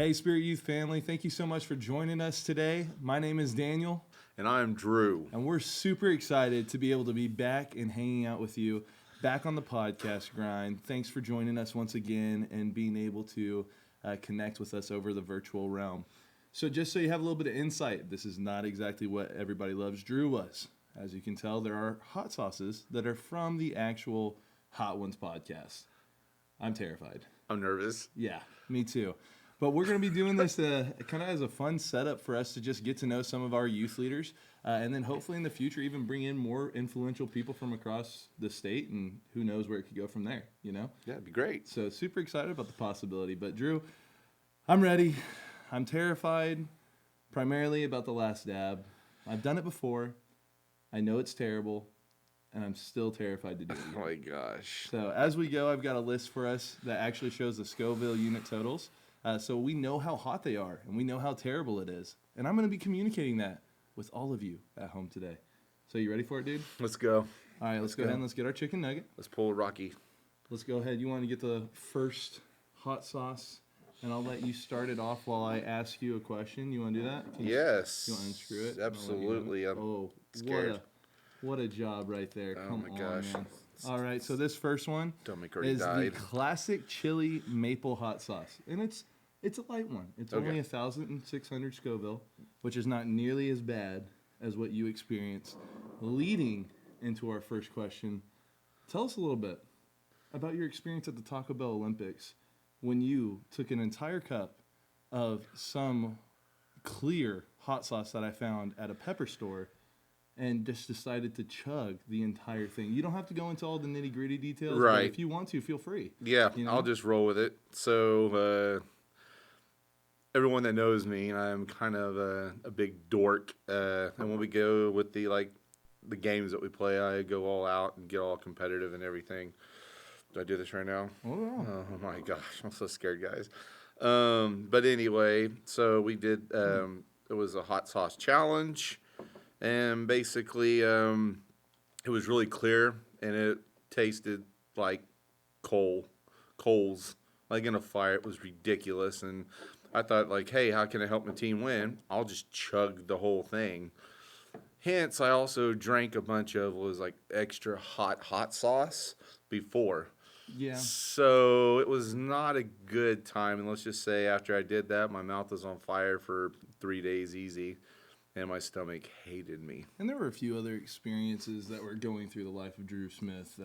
Hey, Spirit Youth family, thank you so much for joining us today. My name is Daniel. And I'm Drew. And we're super excited to be able to be back and hanging out with you, back on the podcast grind. Thanks for joining us once again and being able to connect with us over the virtual realm. So just so you have a little bit of insight, this is not exactly what Everybody Loves Drew was. As you can tell, there are hot sauces that are from the actual Hot Ones podcast. I'm terrified. I'm nervous. Yeah, me too. But we're going to be doing this kind of as a fun setup for us to just get to know some of our youth leaders, and then hopefully in the future even bring in more influential people from across the state, and who knows where it could go from there, you know? Yeah, it'd be great. So super excited about the possibility. But Drew, I'm ready. I'm terrified, primarily about the last dab. I've done it before. I know it's terrible, and I'm still terrified to do it again. Oh my gosh. So as we go, I've got a list for us that actually shows the Scoville unit totals. So we know how hot they are, and we know how terrible it is. And I'm going to be communicating that with all of you at home today. So you ready for it, dude? Let's go. All right, let's go ahead and let's get our chicken nugget. Let's pull Rocky. Let's go ahead. You want to get the first hot sauce, and I'll let you start it off while I ask you a question. You want to do that? Yes. You want to unscrew it? Absolutely. I'm scared. What a job right there. Oh Come my on, gosh. man. All right, so this first one Stomach already is died. the classic chili maple hot sauce. And it's a light one. It's Okay. only 1,600 Scoville, which is not nearly as bad as what you experienced. Leading into our first question, tell us a little bit about your experience at the Taco Bell Olympics when you took an entire cup of some clear hot sauce that I found at a pepper store and just decided to chug the entire thing. You don't have to go into all the nitty-gritty details, Right. but if you want to, feel free. Yeah, You know? I'll just roll with it. So, everyone that knows me, I'm kind of a big dork. And when we go with the games that we play, I go all out and get all competitive and everything. Do I do this right now? Oh, yeah. Oh my gosh, I'm so scared, guys. But anyway, so we did, it was a hot sauce challenge, and basically it was really clear, and it tasted like coals, like in a fire. It was ridiculous, and I thought, like, hey, how can I help my team win? I'll just chug the whole thing. Hence, I also drank a bunch of extra hot sauce before. Yeah. So it was not a good time. And let's just say after I did that, my mouth was on fire for 3 days easy, and my stomach hated me. And there were a few other experiences that were going through the life of Drew Smith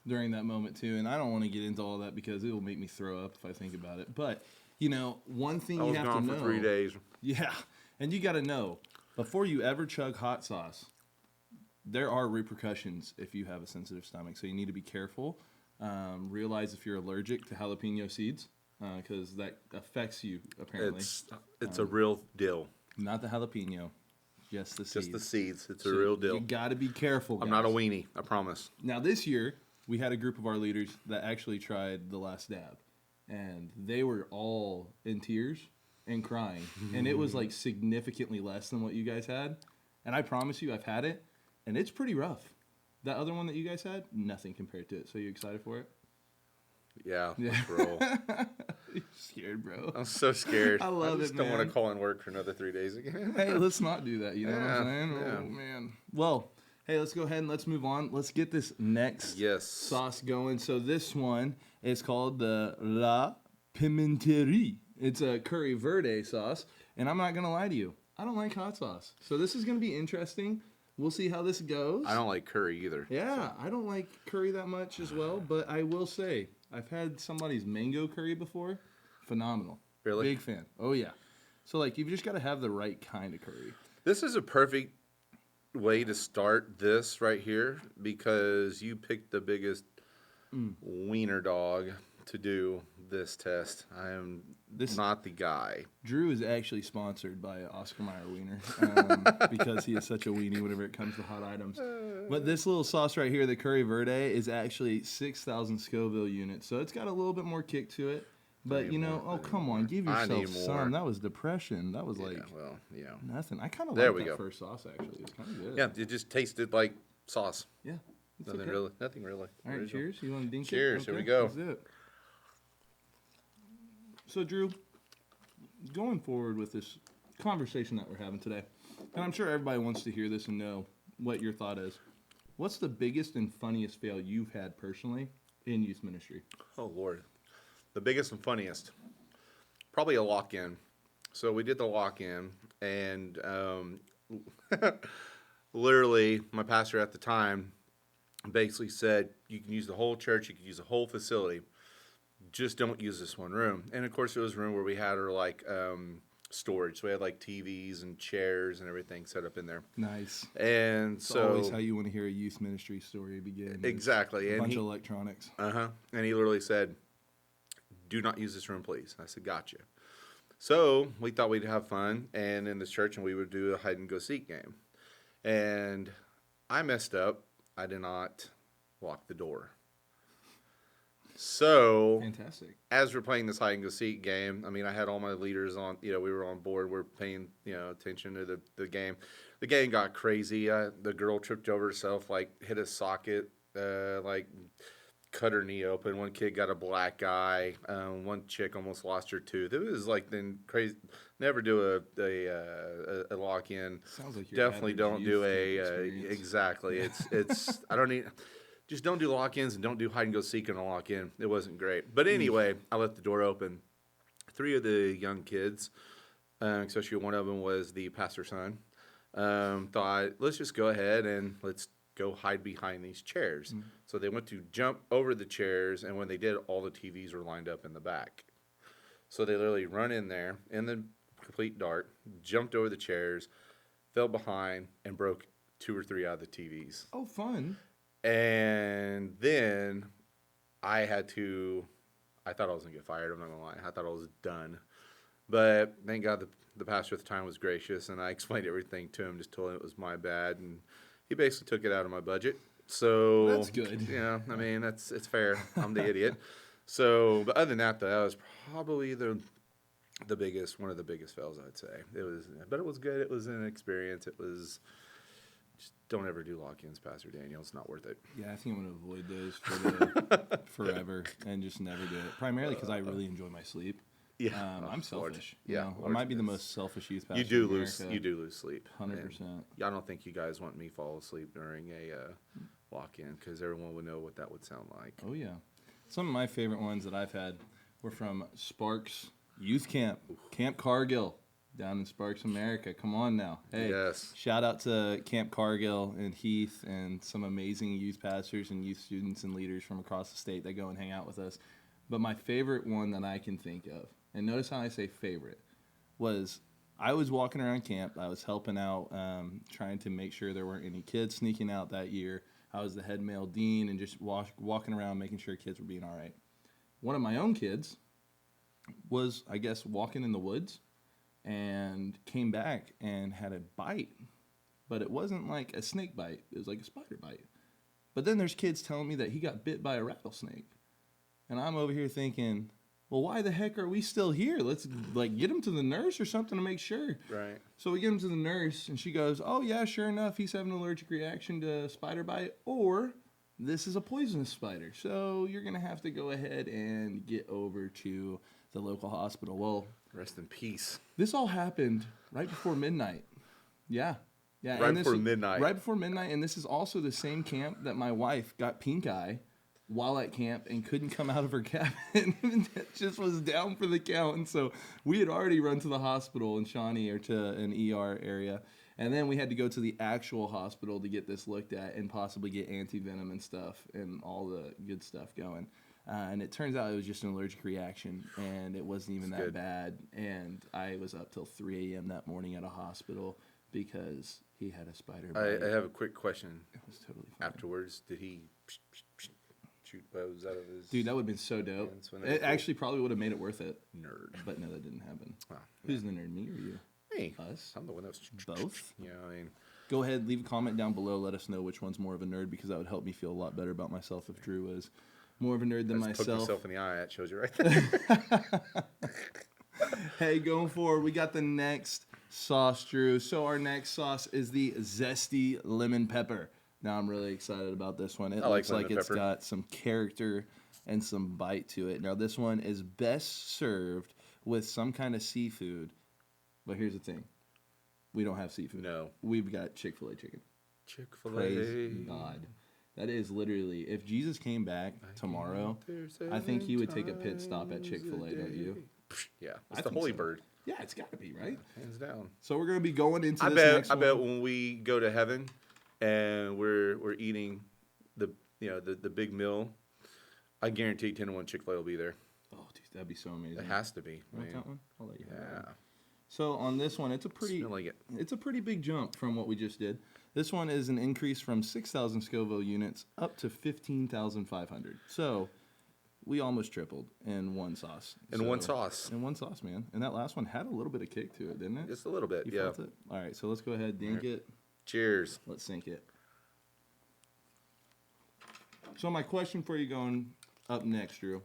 during that moment, too. And I don't want to get into all that because it will make me throw up if I think about it. But, you know, one thing you have to know. I was gone for 3 days. Yeah. And you got to know, before you ever chug hot sauce, there are repercussions if you have a sensitive stomach. So you need to be careful. Realize if you're allergic to jalapeno seeds, because that affects you, apparently. It's a real deal. Not the jalapeno, just the seeds. Just the seeds. It's a real deal. You got to be careful, guys. I'm not a weenie, I promise. Now, this year, we had a group of our leaders that actually tried the last dab, and they were all in tears and crying, and it was like significantly less than what you guys had, and I promise you, I've had it, and it's pretty rough. That other one that you guys had, nothing compared to it. So you excited for it? Yeah, let's roll. You're scared, bro. I'm so scared. I love I just it, don't want man. to call in work for another 3 days again. Hey, let's not do that. You know what I'm Yeah, saying? yeah. Oh, man. Well, hey, let's go ahead and let's move on. Let's get this next sauce going. So this one is called the La Pimenterie. It's a curry verde sauce. And I'm not going to lie to you. I don't like hot sauce. So this is going to be interesting. We'll see how this goes. I don't like curry either. Yeah, I don't like curry that much as well. But I will say, I've had somebody's mango curry before. Phenomenal. Really? Big fan. Oh, yeah. So, like, you've just got to have the right kind of curry. This is a perfect way to start this right here because you picked the biggest wiener dog to do this test. I am not the guy. Drew is actually sponsored by Oscar Mayer Wiener because he is such a weenie whenever it comes to hot items. But this little sauce right here, the Curry Verde, is actually 6,000 Scoville units. So it's got a little bit more kick to it. But, you know, oh, come on, give yourself some. That was depression. That was nothing. I kind of like that first sauce, actually. It's kind of good. Yeah, it just tasted like sauce. Yeah. Nothing really. All right, cheers. You want to dink it? Cheers. Okay, Here we go. Let's do it. So, Drew, going forward with this conversation that we're having today, and I'm sure everybody wants to hear this and know what your thought is. What's the biggest and funniest fail you've had personally in youth ministry? Oh, Lord. The biggest and funniest. Probably a lock-in. So we did the lock-in, and literally my pastor at the time basically said, you can use the whole church, you can use the whole facility, just don't use this one room. And of course it was a room where we had our storage. So we had like TVs and chairs and everything set up in there. Nice. And It's so always how you want to hear a youth ministry story begin. exactly. A And bunch of electronics. And he literally said, do not use this room, please. I said, gotcha. So we thought we'd have fun and in this church, and we would do a hide and go seek game. And I messed up. I did not lock the door. So Fantastic. as we're playing this hide and go seek game, I mean, I had all my leaders on, we were on board. We're paying, attention to the game. The game got crazy. The girl tripped over herself, hit a socket, cut her knee open. One kid got a black eye. One chick almost lost her tooth. It was then crazy. Never do a lock in. Sounds like your Definitely don't do exactly. It's I don't need. Just don't do lock-ins and don't do hide and go seek and a lock-in. It wasn't great. But anyway, I left the door open. 3 of the young kids, especially one of them was the pastor's son, thought, let's just go ahead and let's go hide behind these chairs. Mm-hmm. So they went to jump over the chairs, and when they did, all the TVs were lined up in the back. So they literally run in there in the complete dark, jumped over the chairs, fell behind, and broke 2 or 3 out of the TVs. Oh, fun. And then I thought I was going to get fired. I'm not going to lie. I thought I was done. But thank God the pastor at the time was gracious, and I explained everything to him, just told him it was my bad. And he basically took it out of my budget. So that's good. Yeah, I mean, it's fair. I'm the idiot. So, but other than that, though, that was probably one of the biggest fails, I'd say. But it was good. It was an experience. It was... Just don't ever do lock-ins, Pastor Daniel. It's not worth it. Yeah, I think I'm going to avoid those for forever and just never do it. Primarily because I really enjoy my sleep. Yeah, I'm selfish. Yeah, I might be the most selfish youth pastor. You do lose sleep. 100%. I don't think you guys want me fall asleep during a lock-in because everyone would know what that would sound like. Oh yeah, some of my favorite ones that I've had were from Sparks Youth Camp, Camp Cargill. Down in Sparks, America. Come on now. Hey, yes. Shout out to Camp Cargill and Heath and some amazing youth pastors and youth students and leaders from across the state that go and hang out with us. But my favorite one that I can think of, and notice how I say favorite, was I was walking around camp. I was helping out, trying to make sure there weren't any kids sneaking out that year. I was the head male dean and just walking around making sure kids were being all right. One of my own kids was, I guess, walking in the woods and came back and had a bite, but it wasn't like a snake bite. It was like a spider bite. But then there's kids telling me that he got bit by a rattlesnake. And I'm over here thinking, well, why the heck are we still here? Let's get him to the nurse or something to make sure. Right. So we get him to the nurse, and she goes, oh, yeah, sure enough, he's having an allergic reaction to spider bite, or this is a poisonous spider. So you're going to have to go ahead and get over to the local hospital. Well, rest in peace. This all happened right before midnight. Yeah. Right before midnight. Right before midnight, and this is also the same camp that my wife got pink eye while at camp and couldn't come out of her cabin. And just was down for the count. And so we had already run to the hospital in Shawnee or to an ER area. And then we had to go to the actual hospital to get this looked at and possibly get anti-venom and stuff and all the good stuff going. And it turns out it was just an allergic reaction, and it wasn't even that bad. And I was up till 3 a.m. that morning at a hospital because he had a spider bite. I have a quick question. It was totally fine. Afterwards, did he shoot bows out of his... Dude, that would have been so dope. It actually probably would have made it worth it. Nerd. But no, that didn't happen. Wow. Who's the nerd, me or you? Me. Us? I'm the one that was... Both? Yeah, I mean... Go ahead, leave a comment down below. Let us know which one's more of a nerd, because that would help me feel a lot better about myself if Drew was more of a nerd than myself. Poke yourself in the eye. That shows you right there. Hey, going forward, we got the next sauce, Drew. So our next sauce is the zesty lemon pepper. Now I'm really excited about this one. It looks like it's got some character and some bite to it. Now this one is best served with some kind of seafood. But here's the thing. We don't have seafood. No. We've got Chick-fil-A chicken. Chick-fil-A. Praise God. That is literally, if Jesus came back tomorrow, I think he would take a pit stop at Chick-fil-A, don't you? Yeah. I It's the think holy so. bird. Yeah, it's got to be, right? Hands down. So we're going to be going into I this bet next I bet one. when we go to heaven and we're eating the big meal, I guarantee 10 to 1 Chick-fil-A will be there. Oh, dude, that'd be so amazing. It has to be. You want Man. that one? I'll let you have that Yeah. one. So on this one, it's a pretty Smell like it. it's a pretty big jump from what we just did. This one is an increase from 6,000 Scoville units up to 15,500. So we almost tripled in one sauce. In one sauce. In one sauce, man. And that last one had a little bit of kick to it, didn't it? Just a little bit, You yeah. felt it? All right, so let's go ahead, dink it. Cheers. Let's sink it. So my question for you going up next, Drew.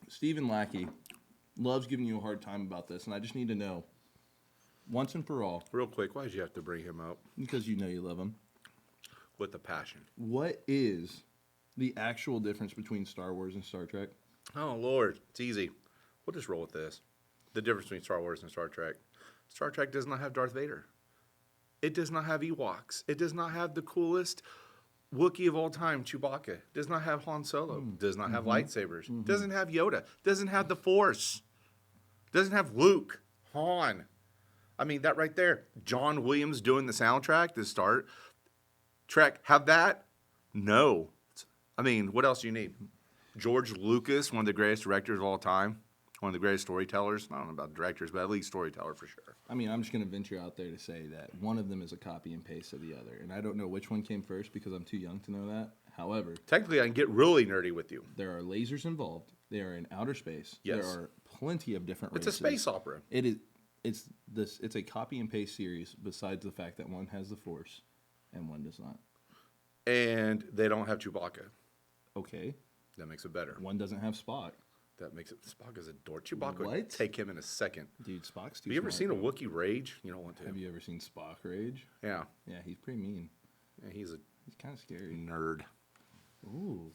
Stephen Lackey loves giving you a hard time about this, and I just need to know, once and for all, Real quick, why did you have to bring him up because you know you love him, with a passion? what is the actual difference between Star Wars and Star Trek? Oh, Lord. It's easy. We'll just roll with this. The difference between Star Wars and Star Trek. Star Trek does not have Darth Vader. It does not have Ewoks. It does not have the coolest Wookiee of all time, Chewbacca. Does not have Han Solo. Does not have lightsabers. Doesn't have Yoda. Doesn't have the Force. Doesn't have Luke. Han. I mean, that right there. John Williams doing the soundtrack to start. Trek, have that? No. I mean, what else do you need? George Lucas, one of the greatest directors of all time. One of the greatest storytellers. I don't know about directors, but at least storyteller for sure. I mean, I'm just going to venture out there to say that one of them is a copy and paste of the other, and I don't know which one came first because I'm too young to know that. However, Technically, I can get really nerdy with you. there are lasers involved. They are in outer space. Yes. There are plenty of different It's races. a space opera. It is. It's a copy and paste series. Besides the fact that one has the Force, and one does not. And they don't have Chewbacca. Okay. That makes it better. One doesn't have Spock. That makes it. Spock is a dork. Chewbacca What? would take him in a second. Dude, Spock's too Have you ever smart, seen a bro. Wookiee rage? You don't want to. Have you ever seen Spock rage? Yeah. Yeah, he's pretty mean. Yeah, he's a He's kind of scary. nerd. Ooh.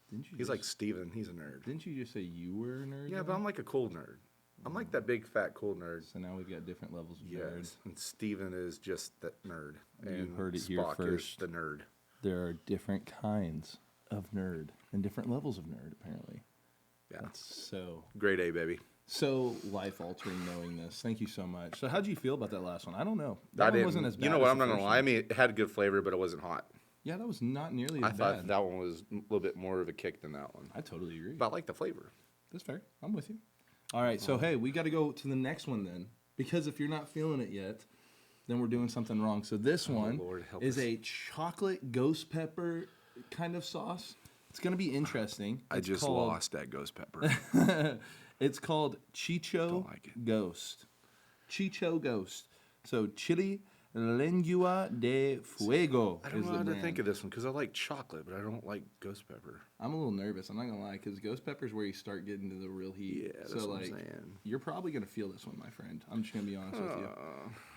Didn't you? He's just, like Steven. He's a nerd. Didn't you just say you were a nerd? Yeah, though? but I'm like a cool nerd. I'm like that big, fat, cool nerd. So now we've got different levels of nerd. Yes. And Steven is just that nerd. You And heard it here Spock is first. the nerd. There are different kinds of nerd and different levels of nerd, apparently. Yeah. That's so Grade A, baby. life altering knowing this. Thank you so much. So how'd you feel about that last one? I don't know. That I one didn't. wasn't as bad. You know as what? the I'm not gonna first lie. I one. mean, it had a good flavor, but it wasn't hot. Yeah, that was not nearly I as thought bad. that one was a little bit more of a kick than that one. I totally agree. But I like the flavor. That's fair. I'm with you. All right, so hey, we got to go to the next one then, because if you're not feeling it yet, then we're doing something wrong. So this one Lord, help is us. a chocolate ghost pepper kind of sauce. It's going to be interesting. I It's just called- lost that ghost pepper. It's called Chicho Don't like it. Ghost. Chicho Ghost. So chili lengua de fuego I don't is know the how to brand. think of this one because I like chocolate, but I don't like ghost pepper. I'm a little nervous. I'm not gonna lie, because ghost pepper is where you start getting to the real heat. Yeah, that's so what I'm like, saying. you're probably gonna feel this one, my friend. I'm just gonna be honest with you.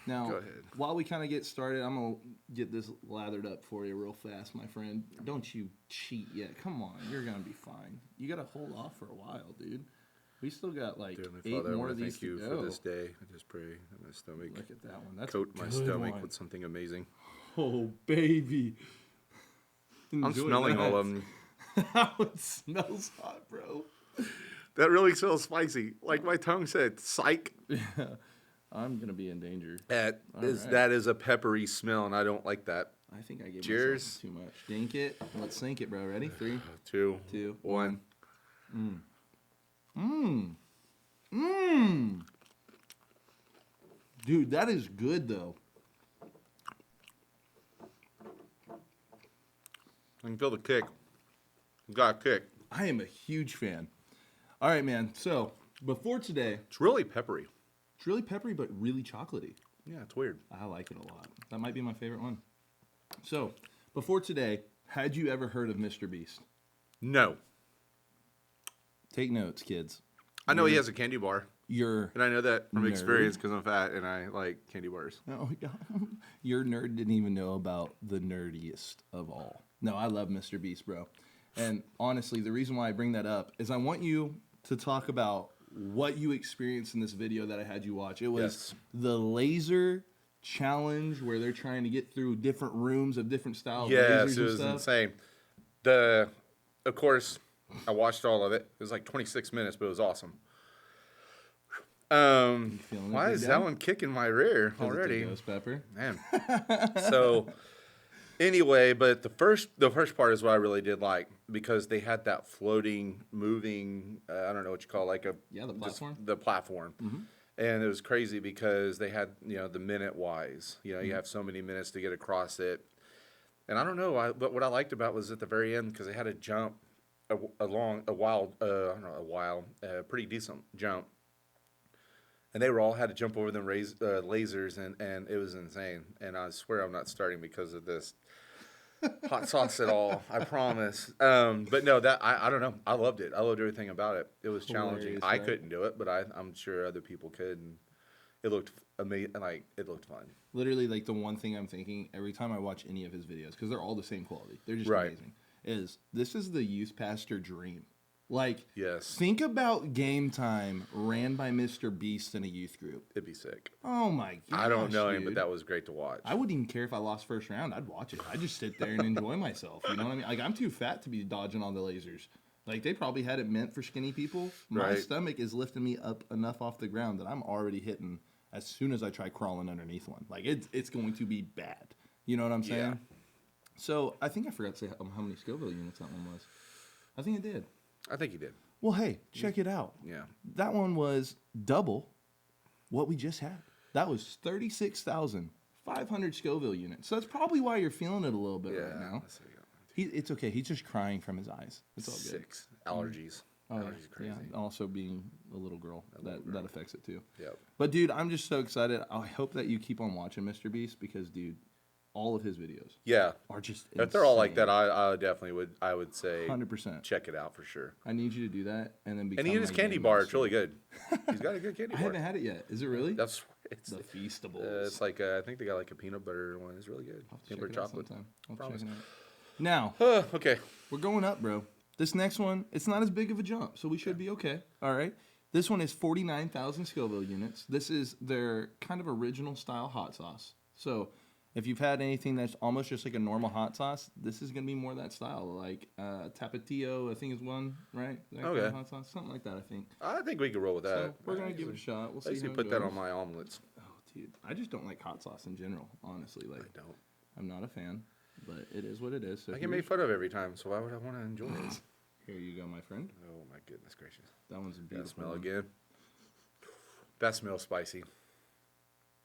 Now, go ahead. while we kind of get started, I'm gonna get this lathered up for you real fast, my friend. Don't you cheat yet? Come on, you're gonna be fine. You gotta hold off for a while, dude. We still got like Dear Heavenly 8 Father, I more want of to these thank you to go. for this day. I just pray that my stomach Look at that one. That's coat a my good stomach one. with something amazing. Oh baby, I'm Enjoy smelling all that. of them. How it smells hot, bro. That really smells spicy. Like my tongue said, psych. I'm gonna be in danger. That is right. that is a peppery smell, and I don't like that. I think I gave Cheers. myself too much. Dink it. Let's sink it, bro. Ready? 3, 2, 2, 1. Dude, that is good though. I can feel the kick. You got a kick. I am a huge fan. All right, man. So before today, It's really peppery. it's really peppery but really chocolatey. Yeah, it's weird. I like it a lot. That might be my favorite one. So before today, had you ever heard of Mr. Beast? No. Take notes, kids. I know he has a candy bar, Your and I know that from Nerd. experience because I'm fat and I like candy bars. Oh, yeah. Your nerd didn't even know about the nerdiest of all. No, I love Mr. Beast, bro. And honestly, the reason why I bring that up is I want you to talk about what you experienced in this video that I had you watch. It was Yes. the laser challenge where they're trying to get through different rooms of different style Yes, lasers it and was stuff. insane. Of course, I watched all of it. It was like 26 minutes, but it was awesome. Feeling it, Why Big is Daddy? that one kicking my rear 'Cause it's a already? ghost pepper. Man. So anyway, but the first part is what I really did like because they had that floating, moving. I don't know what you call it, like a Yeah, the just platform. the platform. And it was crazy because they had the minute wise. You have so many minutes to get across it. And I don't know. But what I liked about was at the very end because they had to jump a pretty decent jump. And they all had to jump over them lasers, and it was insane. And I swear I'm not starting because of this hot sauce at all. I promise. But no, I don't know. I loved it. I loved everything about it. It was challenging. Hilarious, I right? couldn't do it, but I'm sure other people could. And it looked amazing. Like it looked fun. Literally, like the one thing I'm thinking every time I watch any of his videos, because they're all the same quality, they're just Right. amazing, is this is the youth pastor dream. Like, Yes. think about Game Time ran by Mr. Beast in a youth group. It'd be sick. Oh my gosh, I don't know him, dude. but that was great to watch. I wouldn't even care if I lost first round. I'd watch it. I'd just sit there and enjoy myself. You know what I mean? Like, I'm too fat to be dodging all the lasers. Like, they probably had it meant for skinny people. My Right. stomach is lifting me up enough off the ground that I'm already hitting as soon as I try crawling underneath one. Like, it's going to be bad. You know what I'm saying? Yeah. So, I think I forgot to say how many Scoville units that one was. I think it did. I think he did. Well, hey, check it out. Yeah. That one was double what we just had. That was 36,500 Scoville units. So that's probably why you're feeling it a little bit right now. Let's see. It's okay. He's just crying from his eyes. It's all good. 6 allergies. Oh, Allergies are crazy. yeah. Also being a little girl, that affects it too. Yep. But dude, I'm just so excited. I hope that you keep on watching Mr. Beast because, dude, all of his videos Yeah. are just If they're all like insane. that, I definitely would. I would say 100%. check it out for sure. I need you to do that and then become And he his my candy game bar. master. It's really good. He's got a good candy I bar. haven't had it yet. Is it really? That's it's. The Feastables. It's like I think they got like a peanut butter one. It's really good. I'll have to Peanut check butter it out chocolate. sometime. I'll Promise. check it out. Now, Okay. we're going up, bro. This next one, it's not as big of a jump, so we should be okay. All right. This one is 49,000 Scoville units. This is their kind of original style hot sauce. So if you've had anything that's almost just like a normal hot sauce, this is going to be more that style. Like Tapatio, I think is one, right? That kind of Okay. hot sauce? Something like that, I think. I think we can roll with that. So we're going to give it a shot. We'll I see used to how it put that goes. on my omelets. Oh, dude. I just don't like hot sauce in general, honestly. Like, I don't. I'm not a fan, but it is what it is. So I get made fun of every time, so why would I want to enjoy it? here you go, my friend. Oh my goodness gracious! That one's a That beautiful smell one. again. That smells spicy.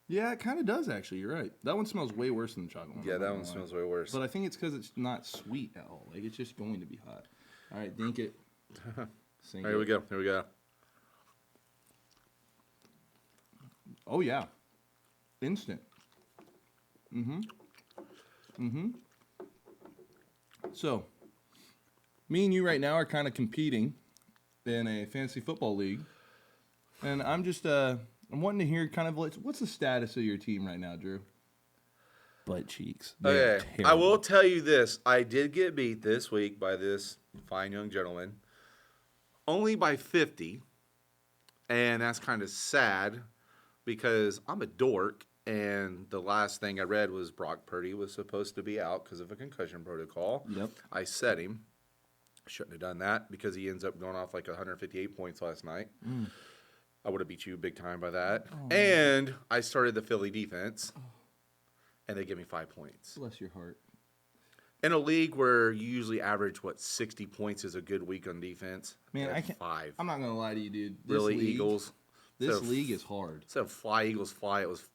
Yeah, it kind of does, actually. You're right. That one smells way worse than the chocolate one. Yeah, I'm that not one gonna lie. smells way worse. But I think it's because it's not sweet at all. Like, it's just going to be hot. All right, dink it. Sink Here we it. go. Here we go. Oh, yeah. Instant. So, me and you right now are kind of competing in a fantasy football league. And I'm just, I'm wanting to hear kind of what's the status of your team right now, Drew? Butt cheeks. They're Okay, I terrible. will tell you this. I did get beat this week by this fine young gentleman. Only by 50. And that's kind of sad because I'm a dork. And the last thing I read was Brock Purdy was supposed to be out because of a concussion protocol. Yep. I set him. Shouldn't have done that because he ends up going off like 158 points last night. I would have beat you big time by that. And I started the Philly defense. And they give me 5 points. Bless your heart. In a league where you usually average, 60 points is a good week on defense. Man, I I had can't. 5. I'm not gonna lie to you, dude. This Really, league, Eagles? This So- league is hard. Instead of fly, Eagles, fly, it was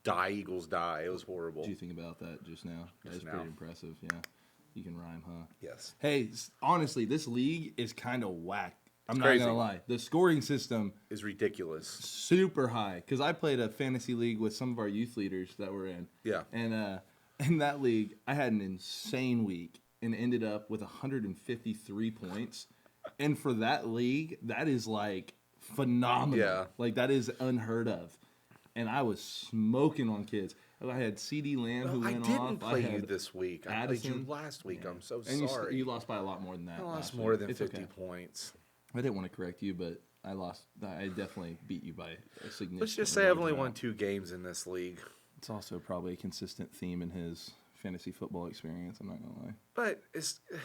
die, Eagles, die. It was horrible. What do you think about that just now? That's Just pretty now. impressive. Yeah, you can rhyme, huh? Yes. Hey, honestly, this league is kind of whack. I'm not crazy. gonna lie. The scoring system It's ridiculous. super high because I played a fantasy league with some of our youth leaders that were in. Yeah. And in that league, I had an insane week and ended up with 153 points. And for that league, that is like phenomenal. Yeah. Like that is unheard of. And I was smoking on kids. I had CD Lamb who I went didn't off. play I you had this week. I played you Addison. last week. Yeah. I'm so and sorry. you lost by a lot more than that. I lost last more week. than It's 50 okay. points. I didn't want to correct you, but I lost. I definitely beat you by a significant. Let's just say I've only won 2 games in this league. It's also probably a consistent theme in his fantasy football experience. I'm not gonna lie. But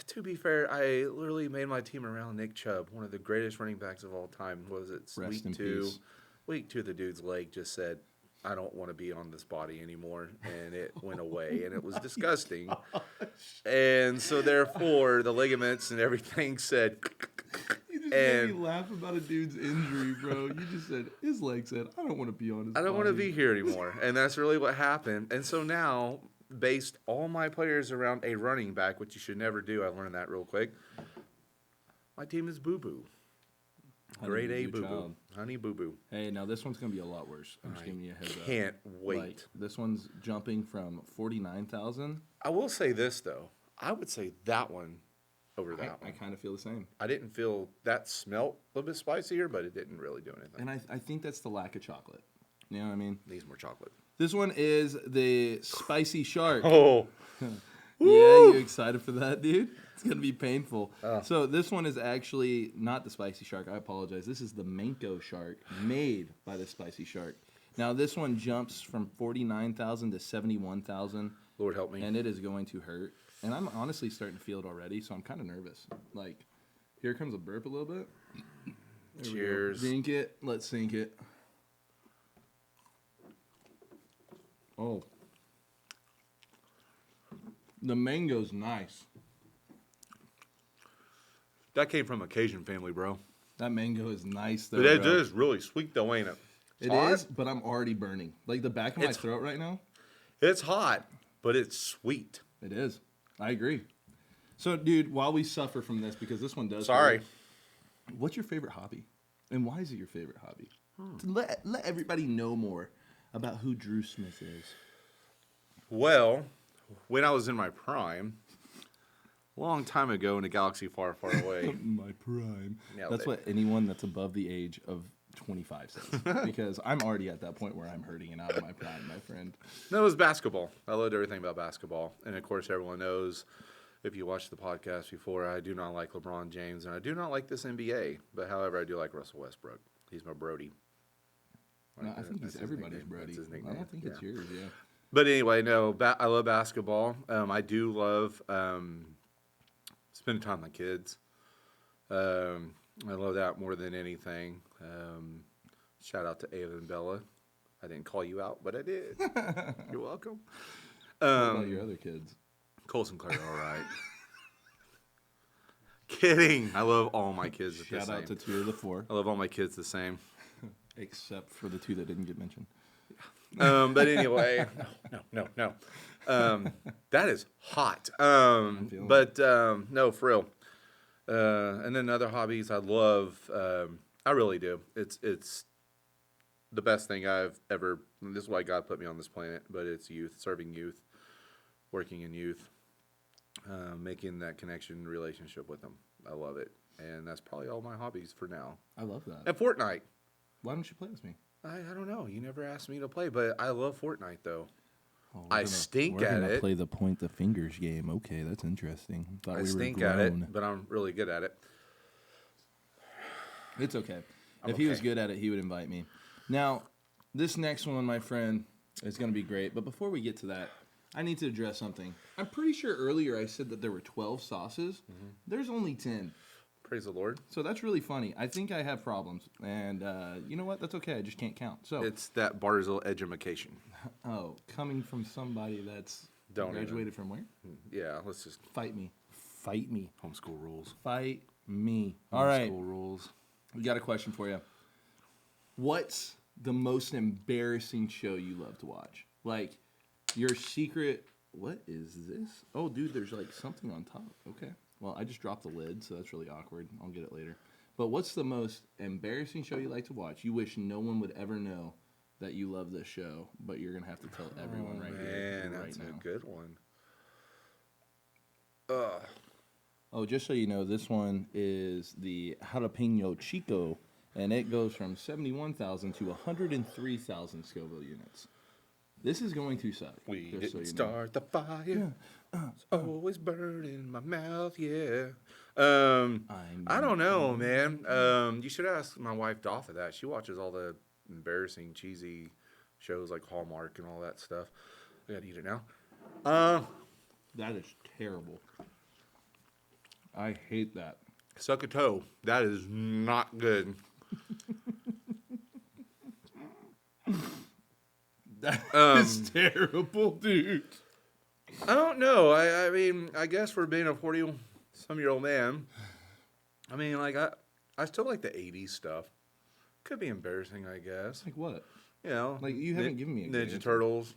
to be fair, I literally made my team around Nick Chubb, one of the greatest running backs of all time. Was it Rest in week 2? peace. Week 2, the dude's leg just said, "I don't want to be on this body anymore," and it went away, and it was disgusting. And so therefore, the ligaments and everything said. You just made me laugh about a dude's injury, bro. You just said his leg said, "I don't want to be on his." I don't want to body." be here anymore, and that's really what happened. And so now, based all my players around a running back, which you should never do. I learned that real quick. My team is Boo Boo. Grade A Boo Boo. Honey Boo Boo. Hey, now this one's gonna be a lot worse. I'm just giving you a heads up. Can't wait. Like, this one's jumping from 49,000. I will say this though. I would say that one over that I one. kind of feel the same. I didn't feel that smelt a little bit spicier, but it didn't really do anything. And I think that's the lack of chocolate. You know what I mean? Needs more chocolate. This one is the spicy shark. Oh. Yeah, you excited for that, dude? It's going to be painful. Oh. So this one is actually not the spicy shark. I apologize. This is the mango shark made by the spicy shark. Now, this one jumps from 49,000 to 71,000. Lord help me. And it is going to hurt. And I'm honestly starting to feel it already, so I'm kind of nervous. Like, here comes a burp a little bit. There Cheers. Drink it. Let's sink it. Oh. The mango's nice. That came from a Cajun family, bro. That mango is nice, though. But it bro. is really sweet, though, ain't it? It hot. is, but I'm already burning. Like, the back of my throat right now. It's hot, but it's sweet. It is. I agree. So, dude, while we suffer from this, because this one does Sorry. hurt, what's your favorite hobby? And why is it your favorite hobby? To let everybody know more about who Drew Smith is. Well, when I was in my prime, a long time ago in a galaxy far, far away. My prime. Nailed That's it. what anyone that's above the age of 25 says. Because I'm already at that point where I'm hurting and out of my prime, my friend. No, it was basketball. I loved everything about basketball. And, of course, everyone knows, if you watched the podcast before, I do not like LeBron James, and I do not like this NBA. But, however, I do like Russell Westbrook. He's my Brody. No, I think That's he's his everybody's nickname. Brody. That's his I nickname. don't think it's yours, yeah. But anyway, no, I love basketball. I do love spending time with my kids. I love that more than anything. Shout out to Ava and Bella. I didn't call you out, but I did. You're welcome. What about your other kids? Cole and Claire, all right. Kidding. I love all my kids the Shout same. out to 2 of the 4. I love all my kids the same. Except for the 2 that didn't get mentioned. But anyway, no. That is hot. No, for real. And then other hobbies I love. I really do. It's the best thing I've ever. This is why God put me on this planet. But it's youth, serving youth, working in youth, making that connection, relationship with them. I love it, and that's probably all my hobbies for now. I love that. And Fortnite. Why don't you play with me? I don't know. You never asked me to play, but I love Fortnite though. Oh, I stink at it. Play the point the fingers game. Okay, that's interesting. I stink at it, but I'm really good at it. It's okay. I'm If he was okay. good at it, he would invite me. Now, this next one, my friend, is going to be great. But before we get to that, I need to address something. I'm pretty sure earlier I said that there were 12 sauces. Mm-hmm. There's only 10. Praise the Lord. So that's really funny. I think I have problems. And you know what? That's okay. I just can't count. So, It's that Barzil edumacation. coming from somebody that's Don't graduated from where? Yeah, let's just Fight me. Fight me. homeschool rules. Fight me. All right. Homeschool rules. We got a question for you. What's the most embarrassing show you love to watch? Like, your secret... What is this? Oh, dude, there's like something on top. Okay. Well, I just dropped the lid, so that's really awkward. I'll get it later. But what's the most embarrassing show you like to watch? You wish no one would ever know that you love this show, but you're going to have to tell everyone right here, Man, right that's now. a good one. Oh, just so you know, this one is the Jalapeno Chico, and it goes from 71,000 to 103,000 Scoville units. This is going to suck. We just so didn't you know. start the fire. It's always burning in my mouth, yeah. I don't know, man. You should ask my wife Doffa that. She watches all the embarrassing, cheesy shows like Hallmark and all that stuff. I gotta eat it now. That is terrible. I hate that. Suck a toe. That is not good. That is terrible, dude. I don't know. I mean, I guess for being a 40-some-year-old man, I mean, like, I still like the 80s stuff. Could be embarrassing, I guess. Like what? You know. Like, you haven't given me a Ninja good Turtles.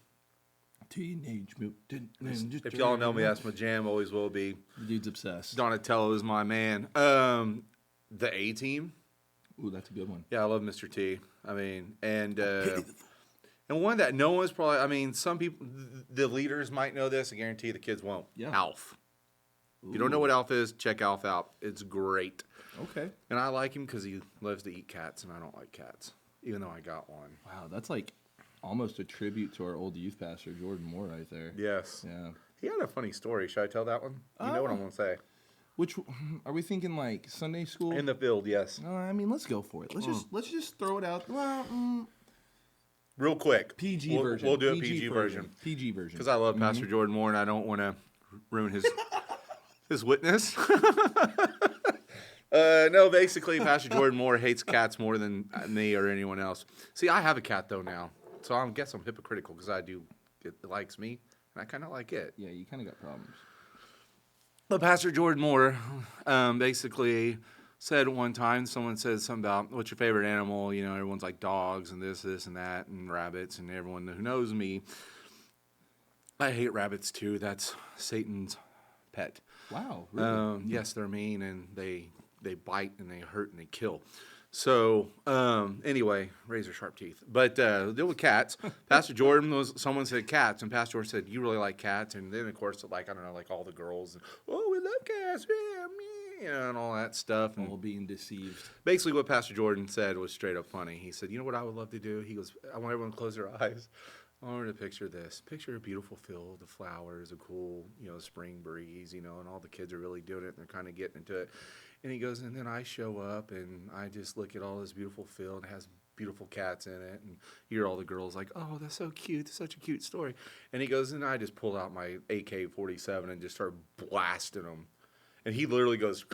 Teenage Mutant Ninja If y'all know me, that's my jam, always will be. The dude's obsessed. Donatello is my man. The A-Team. Ooh, that's a good one. Yeah, I love Mr. T. I mean, and one that no one's probably, I mean, some people, the leaders might know this. I guarantee the kids won't. Yeah. Alf. Ooh. If you don't know what Alf is, check Alf out. It's great. Okay. And I like him because he loves to eat cats, and I don't like cats, even though I got one. Wow, that's like almost a tribute to our old youth pastor, Jordan Moore, right there. Yes. Yeah. He had a funny story. Should I tell that one? You know what I'm going to say. Which are we thinking, like Sunday school? In the field, yes. I mean, let's go for it. Let's just throw it out. Well, Real quick. PG version. We'll do a PG version. PG version. Because I love Pastor Jordan Moore, and I don't want to ruin his witness. No, basically, Pastor Jordan Moore hates cats more than me or anyone else. See, I have a cat, though, now. So I guess I'm hypocritical because it likes me, and I kind of like it. Yeah, you kind of got problems. But Pastor Jordan Moore basically said one time, someone said something about, what's your favorite animal? You know, everyone's like dogs and this and that, and rabbits, and everyone who knows me, I hate rabbits too. That's Satan's pet. Wow. Really? Yes, they're mean, and they bite, and they hurt, and they kill. So, anyway, razor sharp teeth. But deal with cats. Pastor Jordan someone said cats, and Pastor Jordan said, you really like cats? And then, of course, like, I don't know, like all the girls, oh, we love cats, yeah, me, and all that stuff. And all being deceived. basically what Pastor Jordan said was straight up funny. He said, you know what I would love to do? He goes, I want everyone to close their eyes. I want her to picture this. Picture a beautiful field, the flowers, a cool, spring breeze, and all the kids are really doing it, and they're kind of getting into it. And he goes, and then I show up, and I just look at all this beautiful field. It has beautiful cats in it, and you hear all the girls like, oh, that's so cute. That's such a cute story. And he goes, and I just pulled out my AK-47 and just started blasting them. And he literally goes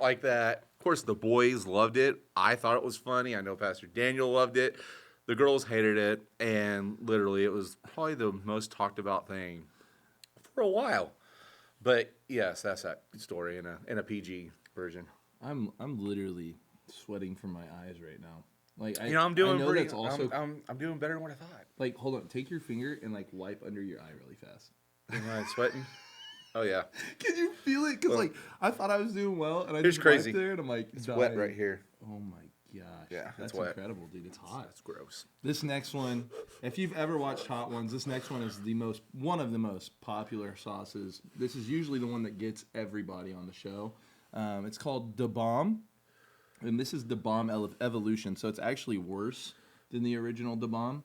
like that. Of course, the boys loved it. I thought it was funny. I know Pastor Daniel loved it. The girls hated it, and literally it was probably the most talked about thing for a while. But yes, that's that story in a PG version. I'm literally sweating from my eyes right now. Like I'm doing I know pretty. that's also I'm doing better than what I thought. like hold on, take your finger and like wipe under your eye really fast. Am I sweating? Oh yeah. Can you feel it? Because like I thought I was doing well, and I Here's just crazy. wiped there, and I'm like, It's dying. wet right here. Oh my gosh. Yeah, that's it's wet. incredible, dude. It's hot. That's gross. This next one, if you've ever watched Hot Ones, this next one is one of the most popular sauces. This is usually the one that gets everybody on the show. It's called Da Bomb, and this is Da Bomb Evolution, so it's actually worse than the original Da Bomb.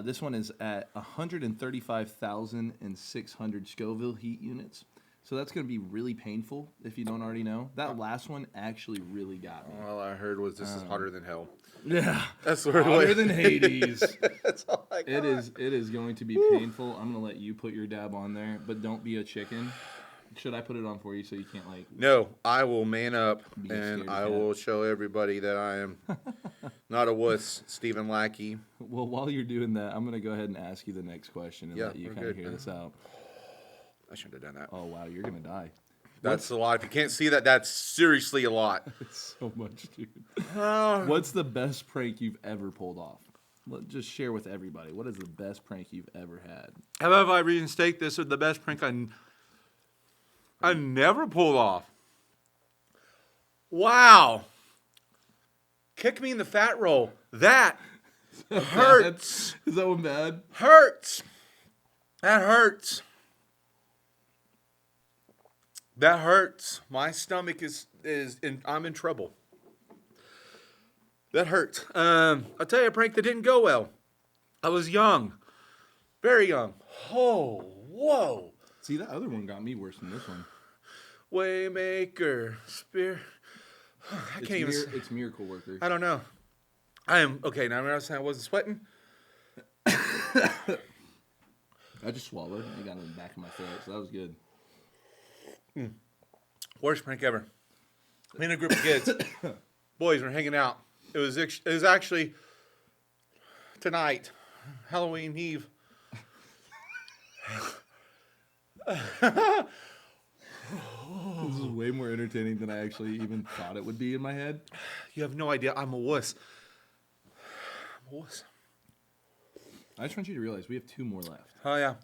This one is at 135,600 Scoville heat units. So that's going to be really painful if you don't already know. That last one actually really got me. All I heard was this is hotter than hell. Yeah. That's sort of Hotter than Hades. That's all I got. It is going to be painful. I'm going to let you put your dab on there, but don't be a chicken. Should I put it on for you so you can't like... No, I will man up, Be a and scaredy I cat. will show everybody that I am not a wuss, Stephen Lackey. Well, while you're doing that, I'm going to go ahead and ask you the next question and Yeah, let you we're kind of good. hear this out. I shouldn't have done that. Oh, wow, you're going to die. That's a lot. If you can't see that, that's seriously a lot. It's so much, dude. Uh, What's the best prank you've ever pulled off? Just share with everybody. What is the best prank you've ever had? How about if I reinstate this with the best prank I never pulled off? Wow. Kick me in the fat roll. That hurts. Is that one bad? Hurts. That hurts. That hurts. My stomach is I'm in trouble. That hurts. I'll tell you a prank that didn't go well. I was young. Very young. Oh, whoa. See, that other one got me worse than this one. Waymaker, I can't even. It's Miracle Worker. I don't know. I am okay. Now I understand I wasn't sweating. I just swallowed. It got in the back of my throat, so that was good. Worst prank ever. Me and a group of kids, boys, were hanging out. It was actually tonight, Halloween Eve. This is way more entertaining than I actually even thought it would be in my head. You have no idea. I'm a wuss. I'm a wuss. I just want you to realize we have 2 more left. Oh, yeah.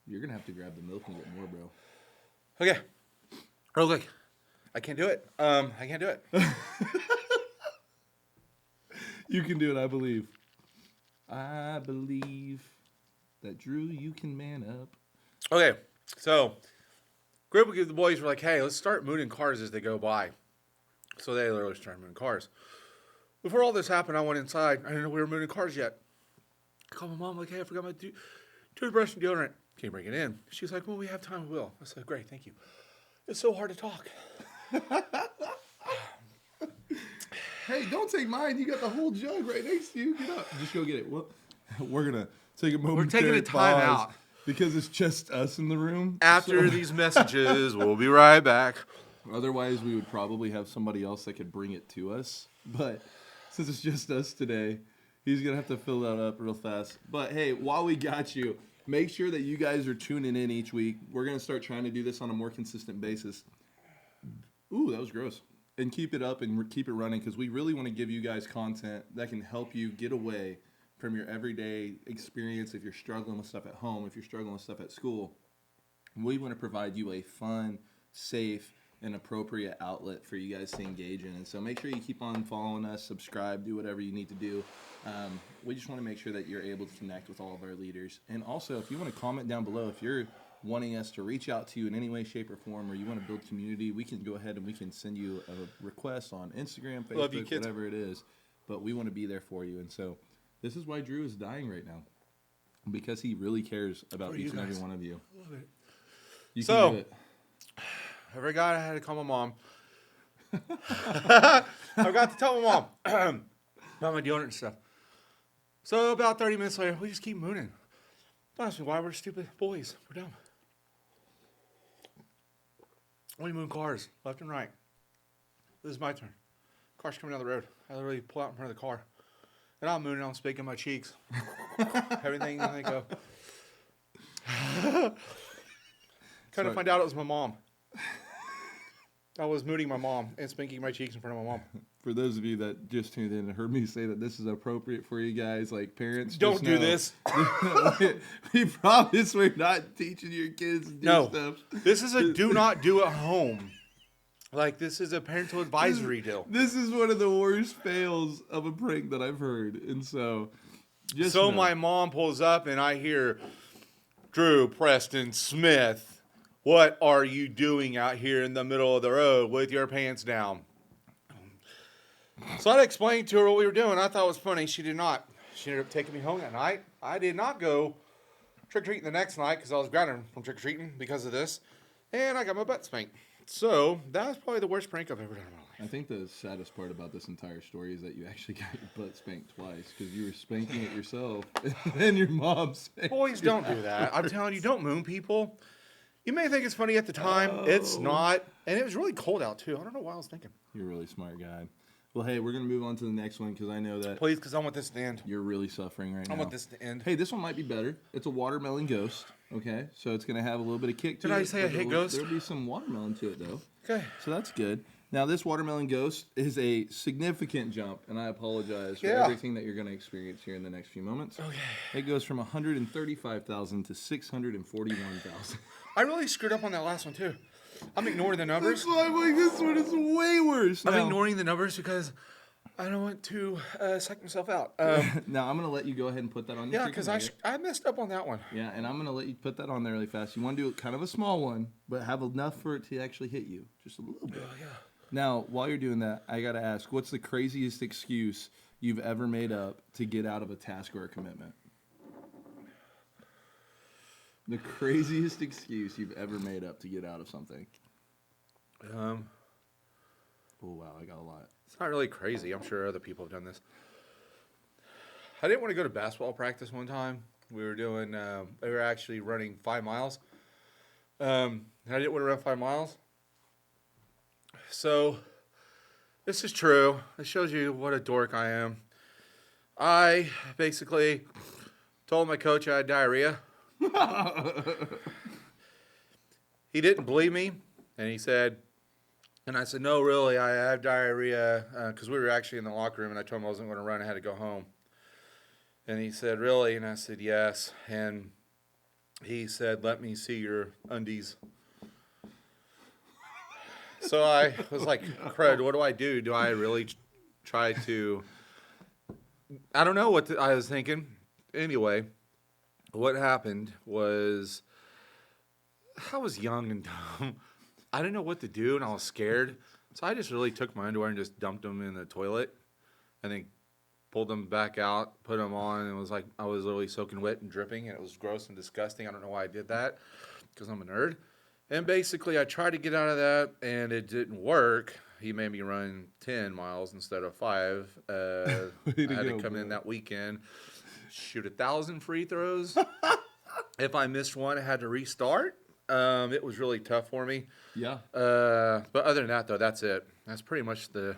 You're going to have to grab the milk and get more, bro. Okay. Real quick. I can't do it. I can't do it. You can do it, I believe. I believe that, Drew, you can man up. Okay. So, group of the boys were like, hey, let's start mooning cars as they go by. So they literally started mooning cars. Before all this happened, I went inside. I didn't know we were mooning cars yet. I called my mom, like, hey, I forgot my toothbrush and deodorant. Can you bring it in? She's like, well, we have time, we will. I said, great, thank you. It's so hard to talk. Hey, don't take mine. You got the whole jug right next to you. Get up. Just go get it. We're going to take a moment. We're taking a time out. Because it's just us in the room. After these messages, we'll be right back. Otherwise, we would probably have somebody else that could bring it to us. But since it's just us today, he's going to have to fill that up real fast. But, hey, while we got you, make sure that you guys are tuning in each week. We're going to start trying to do this on a more consistent basis. Ooh, that was gross. And keep it up and keep it running because we really want to give you guys content that can help you get away from your everyday experience. If you're struggling with stuff at home, if you're struggling with stuff at school, we want to provide you a fun, safe, and appropriate outlet for you guys to engage in. And so make sure you keep on following us, subscribe, do whatever you need to do. We just want to make sure that you're able to connect with all of our leaders. And also, if you want to comment down below, if you're wanting us to reach out to you in any way, shape, or form, or you want to build community, we can go ahead and we can send you a request on Instagram, Facebook, whatever it is. But we want to be there for you. And so this is why Drew is dying right now, because he really cares about each and every one of you. I love it. You can do it. I forgot I had to call my mom. I forgot to tell my mom about my deodorant and stuff. So about 30 minutes later, we just keep mooning. Don't ask me why. We're stupid boys. We're dumb. We moon cars left and right. This is my turn. Car's coming down the road. I literally pull out in front of the car. And I'm mooning, I'm spanking my cheeks. Everything I go. Kind of find out it was my mom. I was mooning my mom and spanking my cheeks in front of my mom. For those of you that just tuned in and heard me say that this is appropriate for you guys, like parents, Don't do this. We promise we're not teaching your kids to do stuff. This is a do not do at home. Like, this is a parental advisory deal. This is one of the worst fails of a prank that I've heard. And so, just know. My mom pulls up and I hear, Drew Preston Smith, what are you doing out here in the middle of the road with your pants down? So I explained to her what we were doing. I thought it was funny. She did not. She ended up taking me home that night. I did not go trick-or-treating the next night because I was grounded from trick-or-treating because of this. And I got my butt spanked. So that was probably the worst prank I've ever done in my life. I think the saddest part about this entire story is that you actually got your butt spanked twice because you were spanking it yourself and then your mom spanked. Boys, don't do that. I'm telling you, don't moon people. You may think it's funny at the time. It's not. And it was really cold out, too. I don't know what I was thinking. You're a really smart guy. Well, hey, we're going to move on to the next one because I know that... Please, because I want this to end. You're really suffering right now. I want this to end. Hey, this one might be better. It's a watermelon ghost, okay? So it's going to have a little bit of kick to it. Did I say I hate ghosts? There'll be some watermelon to it, though. Okay. So that's good. Now, this watermelon ghost is a significant jump, and I apologize for everything that you're going to experience here in the next few moments. Okay. It goes from $135,000 to $641,000. I really screwed up on that last one, too. I'm ignoring the numbers. That's why I'm like, this one is way worse. I'm ignoring the numbers because I don't want to psych myself out. Now, I'm going to let you go ahead and put that on your because I messed up on that one. Yeah, and I'm going to let you put that on there really fast. You want to do kind of a small one, but have enough for it to actually hit you. Just a little bit. Yeah. Now, while you're doing that, I got to ask, what's the craziest excuse you've ever made up to get out of a task or a commitment? The craziest excuse you've ever made up to get out of something. Oh, wow, I got a lot. It's not really crazy. I'm sure other people have done this. I didn't want to go to basketball practice one time. We were actually running 5 miles. I didn't want to run 5 miles. So, this is true. It shows you what a dork I am. I basically told my coach I had diarrhea. He didn't believe me, and he said, and I said, no, really, I have diarrhea, because we were actually in the locker room, and I told him I wasn't going to run, I had to go home. And he said, really? And I said, yes. And he said, let me see your undies. So I was like, crud, what do I do? Do I really try to... I don't know what I was thinking. Anyway, what happened was I was young and dumb. I didn't know what to do, and I was scared. So I just really took my underwear and just dumped them in the toilet and then pulled them back out, put them on, and it was like I was literally soaking wet and dripping, and it was gross and disgusting. I don't know why I did that because I'm a nerd. And basically, I tried to get out of that, and it didn't work. He made me run 10 miles instead of 5. I had to come in that weekend, shoot 1,000 free throws. If I missed one, I had to restart. It was really tough for me. Yeah. But other than that, though, that's it. That's pretty much besides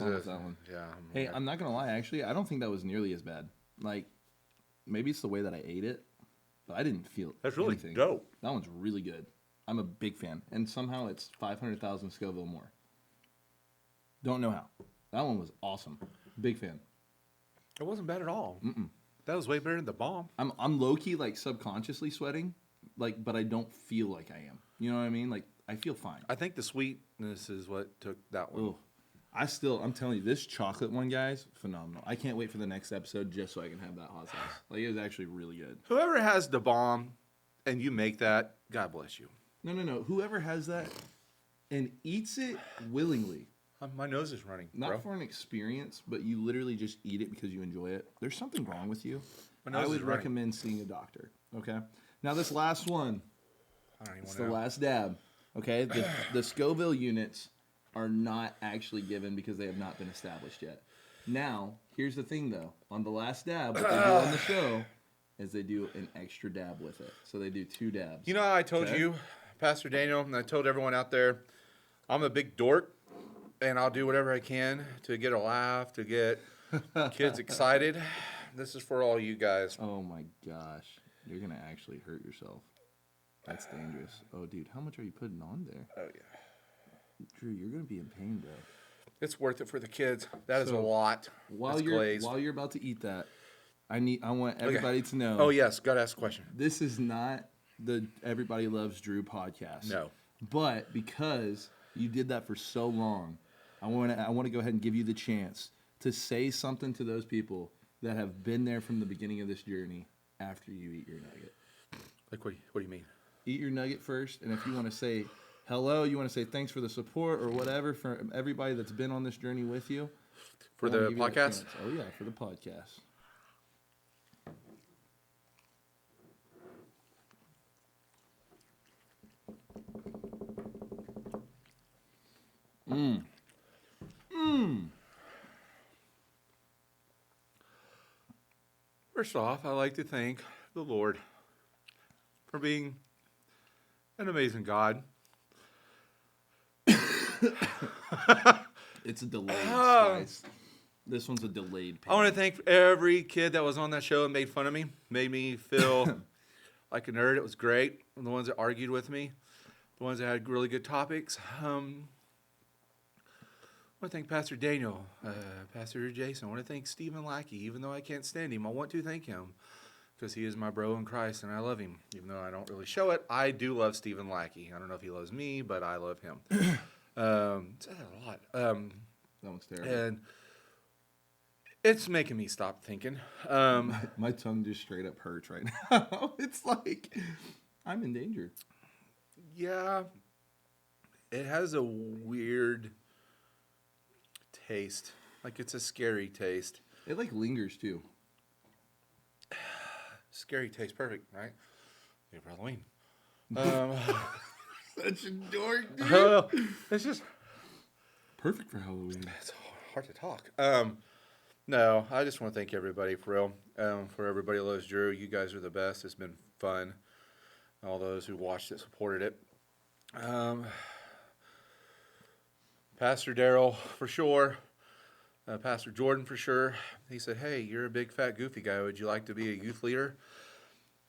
this. That one. Yeah. Hey, I'm not going to lie. Actually, I don't think that was nearly as bad. Like, maybe it's the way that I ate it, but I didn't feel That's really anything. dope. That one's really good. I'm a big fan. And somehow it's 500,000 Scoville more. Don't know how. That one was awesome. Big fan. It wasn't bad at all. That was way better than the bomb. I'm low-key, like, subconsciously sweating, like, but I don't feel like I am. You know what I mean? Like, I feel fine. I think the sweetness is what took that one. Ugh. I'm telling you, this chocolate one, guys, phenomenal. I can't wait for the next episode just so I can have that hot sauce. Like, it was actually really good. Whoever has the bomb and you make that, God bless you. No. Whoever has that and eats it willingly, My nose is running, not bro. for an experience, but you literally just eat it because you enjoy it, there's something wrong with you. My nose I is would running. recommend seeing a doctor, okay? Now, this last one, I don't even it's want the to. last dab, okay? The Scoville units are not actually given because they have not been established yet. Now, here's the thing, though. On the last dab, what they do on the show is they do an extra dab with it. So they do 2 dabs. You know how I told Okay. you, Pastor Daniel, and I told everyone out there, I'm a big dork, and I'll do whatever I can to get a laugh, to get kids excited. This is for all you guys. Oh, my gosh. You're going to actually hurt yourself. That's dangerous. Oh, dude, how much are you putting on there? Oh, yeah. Drew, you're going to be in pain, bro. It's worth it for the kids. That is a So, lot. While It's glazed. you're about to eat that, I want everybody to know. Oh, yes. Got to ask a question. This is not the Everybody Loves Drew podcast. No. But because you did that for so long, I want to go ahead and give you the chance to say something to those people that have been there from the beginning of this journey after you eat your nugget. Like, what do you mean? Eat your nugget first, and if you want to say hello, you want to say thanks for the support or whatever for everybody that's been on this journey with you. For I wanna the give you that podcast? chance. Oh, yeah, for the podcast. First off, I'd like to thank the Lord for being an amazing God. It's a delayed slice. This one's a delayed I want to thank every kid that was on that show and made fun of me, made me feel like a nerd. It was great. And the ones that argued with me, the ones that had really good topics. I want to thank Pastor Daniel, Pastor Jason. I want to thank Stephen Lackey. Even though I can't stand him, I want to thank him because he is my bro in Christ and I love him. Even though I don't really show it, I do love Stephen Lackey. I don't know if he loves me, but I love him. It's a lot. That one's terrible. And it's making me stop thinking. My tongue just straight up hurts right now. It's like I'm in danger. Yeah, it has a weird taste. Like it's a scary taste. It like lingers too. scary tastes perfect, right? Maybe for Halloween. Such a dork, dude. It's just Perfect for Halloween. it's hard to talk. No, I just want to thank everybody for real. For everybody who loves Drew, you guys are the best. It's been fun. All those who watched it, supported it. Pastor Daryl, for sure. Pastor Jordan, for sure. He said, hey, you're a big, fat, goofy guy. Would you like to be a youth leader?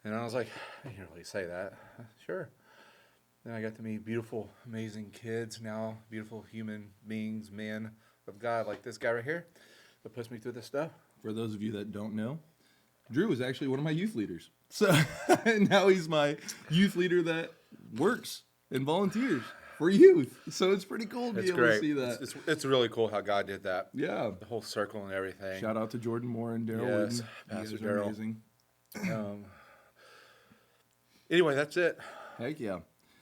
And I was like, I didn't really say that. Sure. Then I got to meet beautiful, amazing kids now, beautiful human beings, men of God, like this guy right here that puts me through this stuff. For those of you that don't know, Drew was actually one of my youth leaders. So now he's my youth leader that works and volunteers for youth. So it's pretty cool to be able to see that. It's really cool how God did that. Yeah. The whole circle and everything. Shout out to Jordan Moore and Daryl. Yes, Wooden. Pastor You guys are Daryl. amazing. Anyway, that's it. Heck yeah.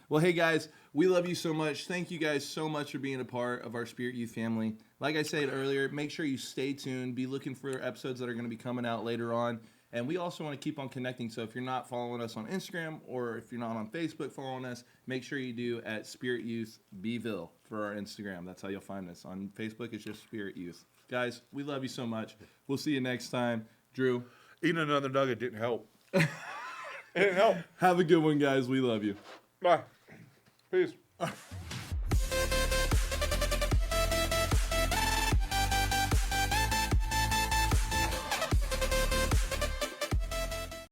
Well, hey guys, we love you so much. Thank you guys so much for being a part of our Spirit Youth family. Like I said earlier, make sure you stay tuned. Be looking for episodes that are going to be coming out later on. And we also want to keep on connecting. So if you're not following us on Instagram or if you're not on Facebook following us, make sure you do at Spirit Youth Bville for our Instagram. That's how you'll find us. On Facebook, it's just Spirit Youth. Guys, we love you so much. We'll see you next time. Drew. Eating another nugget didn't help. It didn't help. Have a good one, guys. We love you. Bye. Peace.